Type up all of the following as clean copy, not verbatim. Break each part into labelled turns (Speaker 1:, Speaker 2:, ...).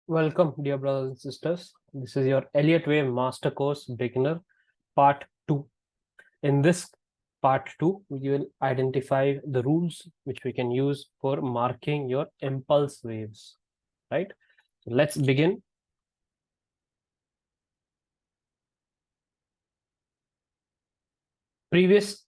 Speaker 1: Welcome, dear brothers and sisters. This is your Elliot Way Master Course Beginner Part 2. In this Part 2, we will identify the rules which we can use for marking your impulse waves. Right? So let's begin. Previous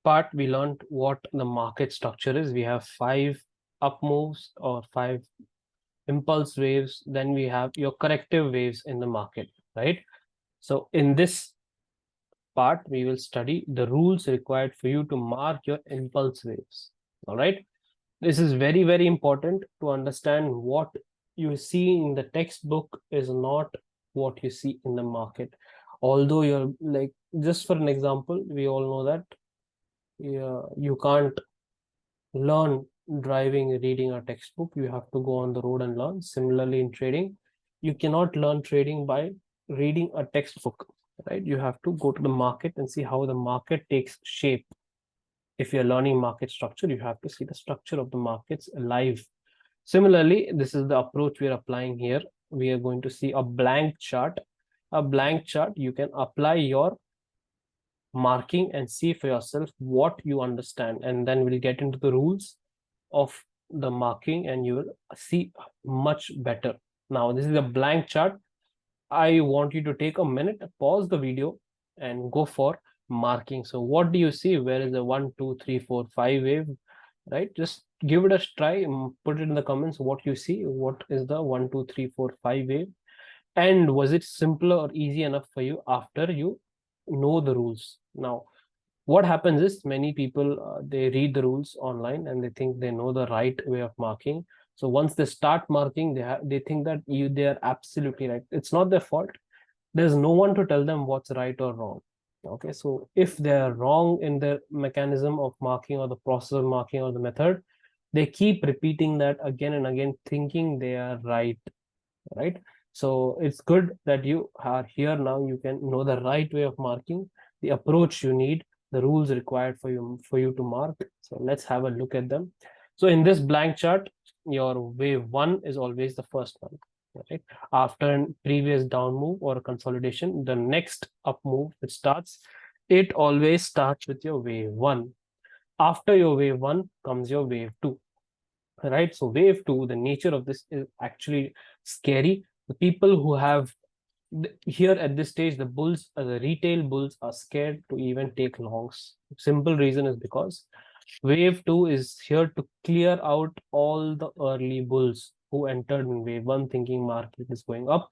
Speaker 1: part, we learned what the market structure is. We have 5 up moves or 5 impulse waves. Then we have your corrective waves in the market. Right? So in this part, we will study the rules required for you to mark your impulse waves. All right. This is very, very important to understand what you see in the textbook is not what you see in the market. Although you're like, just for an example, we all know that you can't learn driving reading a textbook. You have to go on the road and learn. Similarly, in trading, you cannot learn trading by reading a textbook, right? You have to go to the market and see how the market takes shape. If you're learning market structure, you have to see the structure of the markets live. Similarly, this is the approach we are applying here. We are going to see a blank chart. A blank chart, you can apply your marking and see for yourself what you understand, and then we'll get into the rules of the marking and you will see much better. Now, this is a blank chart. I want you to take a minute, pause the video, and go for marking. So what do you see? Where is the 1, 2, 3, 4, 5 wave? Right? Just give it a try. Put it in the comments what you see. What is the 1, 2, 3, 4, 5 wave? And was it simpler or easy enough for you after you know the rules? Now, what happens is many people they read the rules online and they think they know the right way of marking. So once they start marking, they think that they are absolutely right. It's not their fault. There's no one to tell them what's right or wrong. Okay, so if they are wrong in their mechanism of marking or the process of marking or the method, they keep repeating that again and again, thinking they are right. Right. So it's good that you are here now. You can know the right way of marking, the approach you need, the rules required for you to mark. So let's have a look at them. So in this blank chart, your wave 1 is always the first one. Right? After a previous down move or a consolidation, the next up move it always starts with your wave 1. After your wave 1 comes your wave 2. Right? So wave 2, the nature of this is actually scary. The people who have here at this stage, the retail bulls are scared to even take longs. Simple reason is because wave 2 is here to clear out all the early bulls who entered in wave 1 thinking market is going up.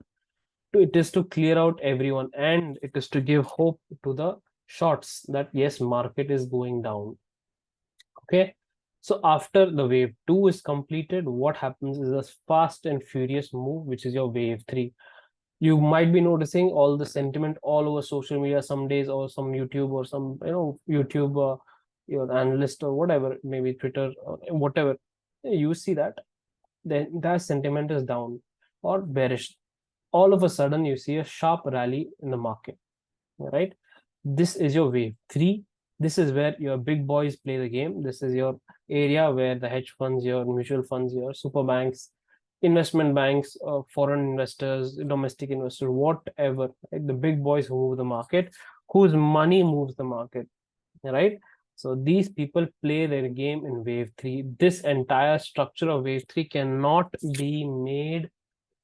Speaker 1: It is to clear out everyone, and it is to give hope to the shorts that yes, market is going down. Okay. So after the wave 2 is completed, what happens is a fast and furious move, which is your wave 3. You might be noticing all the sentiment all over social media some days, or some YouTube, or some YouTube your analyst or whatever, maybe Twitter or whatever. You see that the entire sentiment is down or bearish. All of a sudden you see a sharp rally in the market. Right? This is your wave 3. This is where your big boys play the game. This is your area where the hedge funds, your mutual funds, your super banks, investment banks, foreign investors, domestic investors, whatever, right? The big boys who move the market, whose money moves the market. Right? So these people play their game in wave 3. This entire structure of wave 3 cannot be made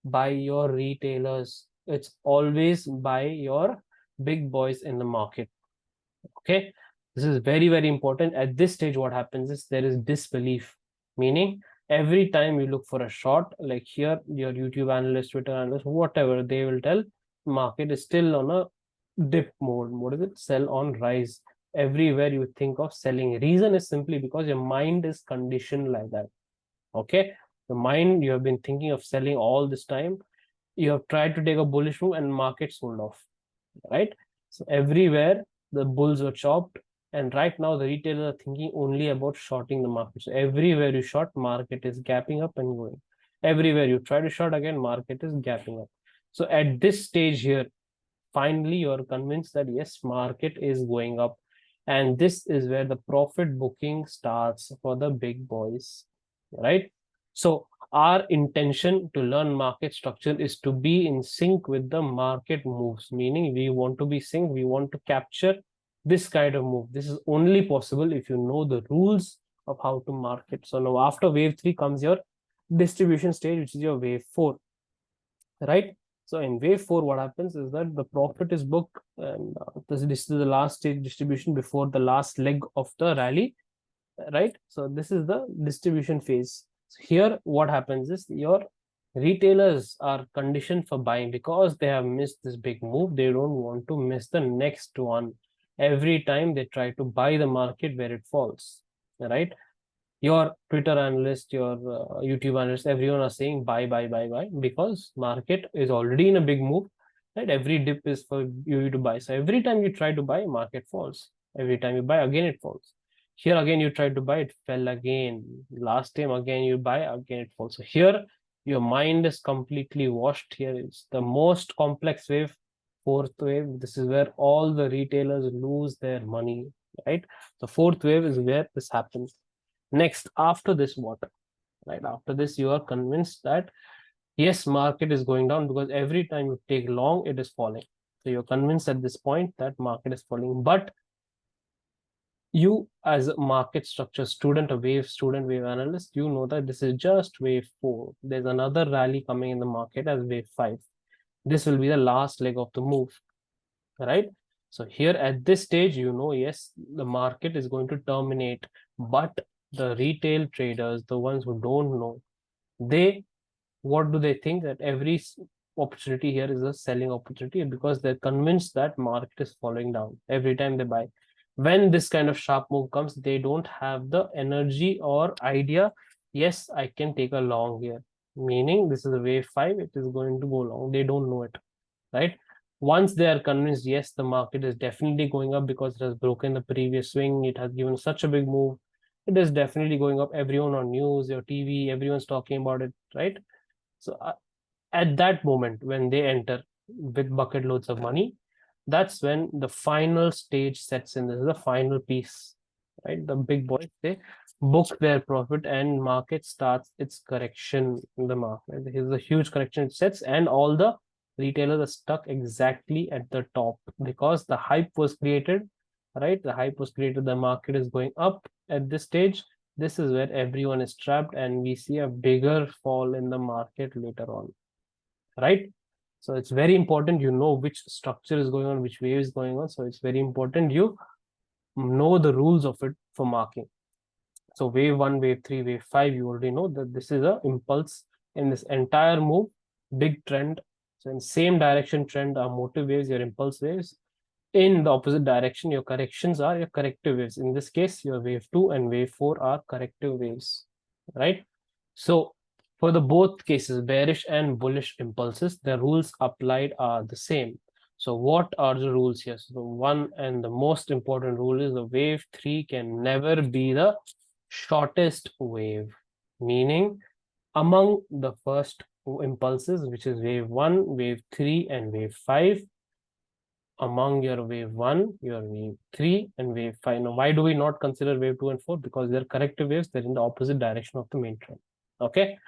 Speaker 1: by your retailers. It's always by your big boys in the market. Okay. This is very, very important. At this stage, what happens is there is disbelief, meaning every time you look for a short, like here, your YouTube analyst, Twitter analyst, whatever, they will tell market is still on a dip mode. What is it? Sell on rise. Everywhere you think of selling. Reason is simply because your mind is conditioned like that. Okay. The mind, you have been thinking of selling all this time. You have tried to take a bullish move and market sold off. Right? So everywhere the bulls were chopped, and right now the retailers are thinking only about shorting the market. So everywhere you short, market is gapping up and going. Everywhere you try to short again, market is gapping up. So at this stage here, finally you are convinced that yes, market is going up, and this is where the profit booking starts for the big boys. Right? So Our intention to learn market structure is to be in sync with the market moves, meaning we want to be sync, we want to capture this kind of move. This is only possible if you know the rules of how to market. So now after wave 3 comes your distribution stage, which is your wave 4, right? So in wave 4, what happens is that the profit is booked, and this is the last stage distribution before the last leg of the rally, right? So this is the distribution phase. So here what happens is your retailers are conditioned for buying because they have missed this big move. They don't want to miss the next one. Every time they try to buy the market where it falls, right? Your Twitter analyst, your YouTube analyst, everyone are saying buy, buy, buy, buy, because market is already in a big move, right? Every dip is for you to buy. So every time you try to buy, market falls. Every time you buy, again it falls. Here again you try to buy, it fell again. Last time again you buy, again it falls. So here your mind is completely washed. Here is the most complex wave, fourth wave. This is where all the retailers lose their money, right? The fourth wave is where this happens. Next, after this, what? Right after this, you are convinced that yes, market is going down because every time you take long, it is falling. So you're convinced at this point that market is falling. But you, as a market structure student, a wave student, wave analyst, you know that this is just wave 4. There's another rally coming in the market as wave 5. This will be the last leg of the move, right? So here at this stage, you know, yes, the market is going to terminate, but the retail traders, the ones who don't know, they, what do they think? That every opportunity here is a selling opportunity because they're convinced that market is falling down every time they buy. When this kind of sharp move comes, they don't have the energy or idea, yes, I can take a long here, meaning this is a wave 5, it is going to go long. They don't know it, right? Once they are convinced, yes, the market is definitely going up because it has broken the previous swing, it has given such a big move, it is definitely going up. Everyone on news, your TV, everyone's talking about it, right? So at that moment, when they enter with bucket loads of money, that's when the final stage sets in. This is the final piece, right? The big boys, they book their profit and market starts its correction in the market. Here's a huge correction it sets, and all the retailers are stuck exactly at the top because the hype was created, right? The hype was created, the market is going up at this stage. This is where everyone is trapped, and we see a bigger fall in the market later on, right? So it's very important you know which structure is going on, which wave is going on. So it's very important you know the rules of it for marking. So wave 1, wave 3, wave 5, you already know that this is a impulse in this entire move, big trend. So in same direction trend are motive waves, your impulse waves. In the opposite direction, your corrections are your corrective waves. In this case, your wave 2 and wave 4 are corrective waves, right? So for the both cases, bearish and bullish impulses, the rules applied are the same. So what are the rules here? So the one and the most important rule is the wave 3 can never be the shortest wave, meaning among the first impulses, which is wave 1, wave 3, and wave 5, among your wave 1, your wave 3, and wave 5. Now, why do we not consider wave 2 and 4? Because they're corrective waves, they're in the opposite direction of the main trend. Okay.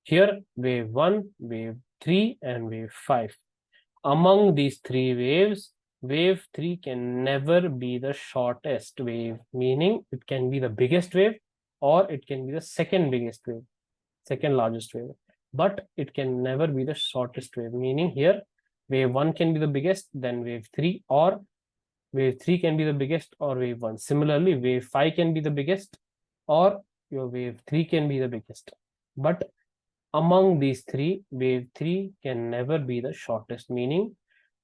Speaker 1: Here, wave 1, wave 3, and wave 5. Among these three waves, wave 3 can never be the shortest wave, meaning it can be the biggest wave or it can be the second biggest wave, second largest wave. But it can never be the shortest wave, meaning here, wave 1 can be the biggest, then wave 3, or wave 3 can be the biggest or wave 1. Similarly, wave 5 can be the biggest or your wave 3 can be the biggest. But among these three, wave 3 can never be the shortest, meaning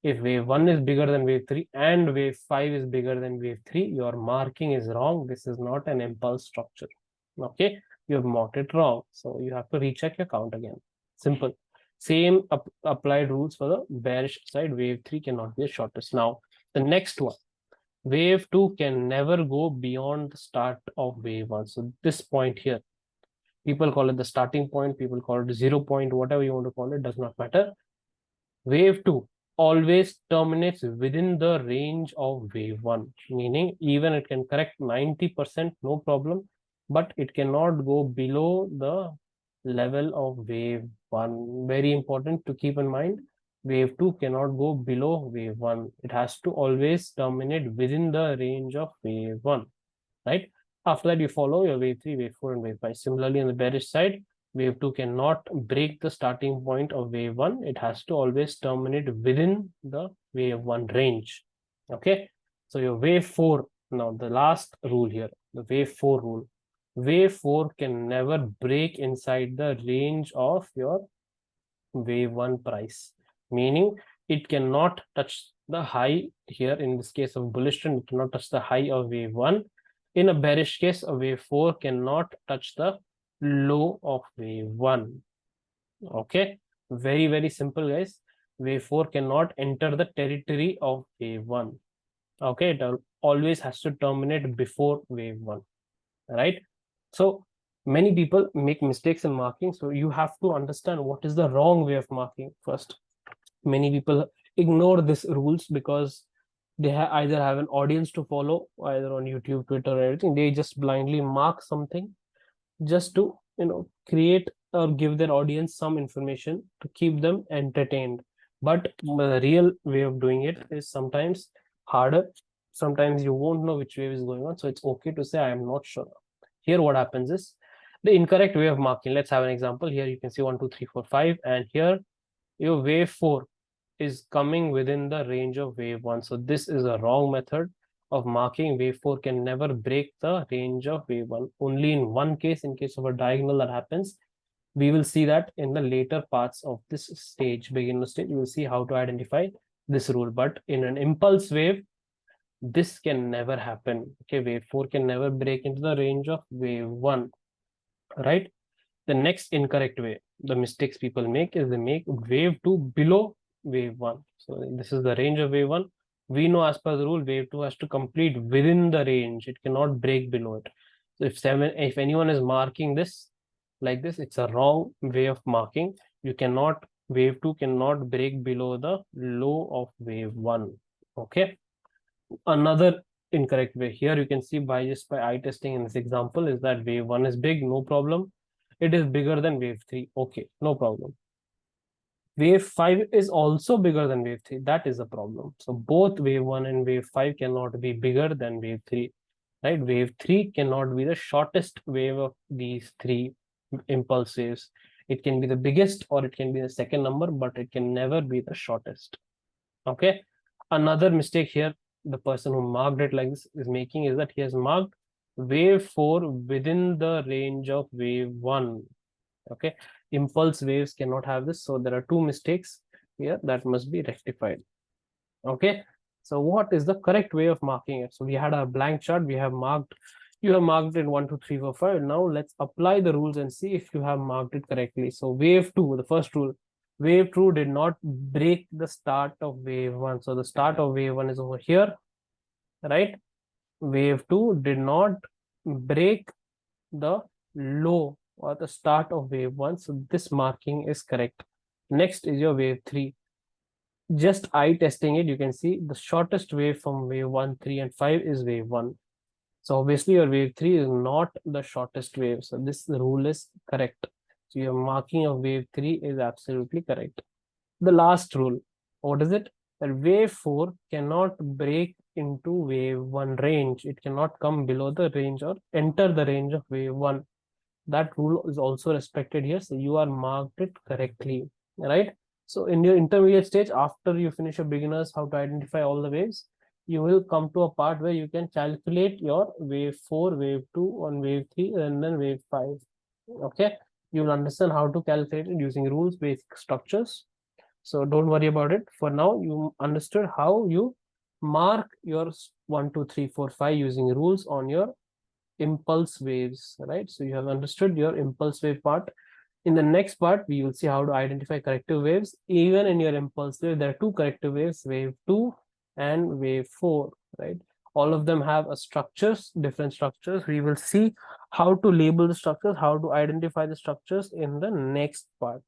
Speaker 1: if wave 1 is bigger than wave 3 and wave 5 is bigger than wave 3, your marking is wrong. This is not an impulse structure. Okay, you have marked it wrong. So you have to recheck your count again. Simple. Same applied rules for the bearish side. Wave 3 cannot be the shortest. Now, the next one. Wave 2 can never go beyond the start of wave 1. So this point here, people call it the starting point, people call it 0 point, whatever you want to call it, does not matter. Wave 2 always terminates within the range of wave 1, meaning even it can correct 90%, no problem, but it cannot go below the level of wave 1. Very important to keep in mind. Wave 2 cannot go below wave 1. It has to always terminate within the range of wave 1, right? After that, you follow your wave 3, wave 4, and wave 5. Similarly, on the bearish side, wave 2 cannot break the starting point of wave 1. It has to always terminate within the wave 1 range. Okay, so your wave 4, now the last rule here, the wave 4 rule. Wave 4 can never break inside the range of your wave 1 price, meaning it cannot touch the high here. In this case of bullish trend, it cannot touch the high of wave 1. In a bearish case, a wave 4 cannot touch the low of wave 1. Okay, very, very simple, guys. Wave 4 cannot enter the territory of wave 1. Okay, it always has to terminate before wave 1, right? So many people make mistakes in marking, so you have to understand what is the wrong way of marking first. Many people ignore these rules because they either have an audience to follow, either on YouTube, Twitter, or everything. They just blindly mark something just to create or give their audience some information to keep them entertained. But the real way of doing it is sometimes harder. Sometimes you won't know which wave is going on, so it's okay to say I am not sure. Here what happens is the incorrect way of marking. Let's have an example. Here you can see 1 2 3 4 5, and here your wave 4 is coming within the range of wave 1. So this is a wrong method of marking. Wave 4 can never break the range of wave 1. Only in one case, in case of a diagonal, that happens. We will see that in the later parts of this stage, beginner stage. You will see how to identify this rule. But in an impulse wave, this can never happen. Okay, wave 4 can never break into the range of wave 1, right? The next incorrect way, the mistakes people make, is they make wave 2 below wave 1. So this is the range of wave 1. We know, as per the rule, wave 2 has to complete within the range. It cannot break below it. So if anyone is marking this like this, it's a wrong way of marking. You cannot, wave 2 cannot break below the low of wave 1. Okay. Another incorrect way, here you can see by eye testing in this example, is that wave 1 is big, no problem. It is bigger than wave 3. Okay, no problem. Wave 5 is also bigger than wave 3. That is a problem. So both wave 1 and wave 5 cannot be bigger than wave 3. Right? Wave 3 cannot be the shortest wave of these three impulse waves. It can be the biggest or it can be the second number, but it can never be the shortest. Okay. Another mistake here, the person who marked it like this is making, is that he has marked wave 4 within the range of wave 1. Okay, impulse waves cannot have this, so there are two mistakes here that must be rectified. Okay, so what is the correct way of marking it? So we had a blank chart, we have marked, you have marked it 1 2 3 4 5. Now let's apply the rules and see if you have marked it correctly. So wave 2, the first rule, wave 2 did not break the start of wave 1. So the start of wave 1 is over here, right? Wave 2 did not break the low or the start of wave 1. So this marking is correct. Next is your wave 3. Just eye testing it, you can see the shortest wave from wave 1, 3, and 5 is wave 1. So obviously your wave 3 is not the shortest wave. So this rule is correct. So your marking of wave 3 is absolutely correct. The last rule, what is it? That wave 4 cannot break into wave 1 range. It cannot come below the range or enter the range of wave 1. That rule is also respected here. So you are marked it correctly, right? So in your intermediate stage, after you finish your beginners, how to identify all the waves, you will come to a part where you can calculate your wave 4, wave 2, on wave 3, and then wave 5. Okay, you will understand how to calculate it using rules, basic structures. So don't worry about it. For now, you understood how you mark your 1 2 3 4 5 using rules on your impulse waves, right? So you have understood your impulse wave part. In the next part, we will see how to identify corrective waves. Even in your impulse wave, there are two corrective waves, wave 2 and wave 4, right? All of them have a structures, different structures. We will see how to label the structures, how to identify the structures in the next part.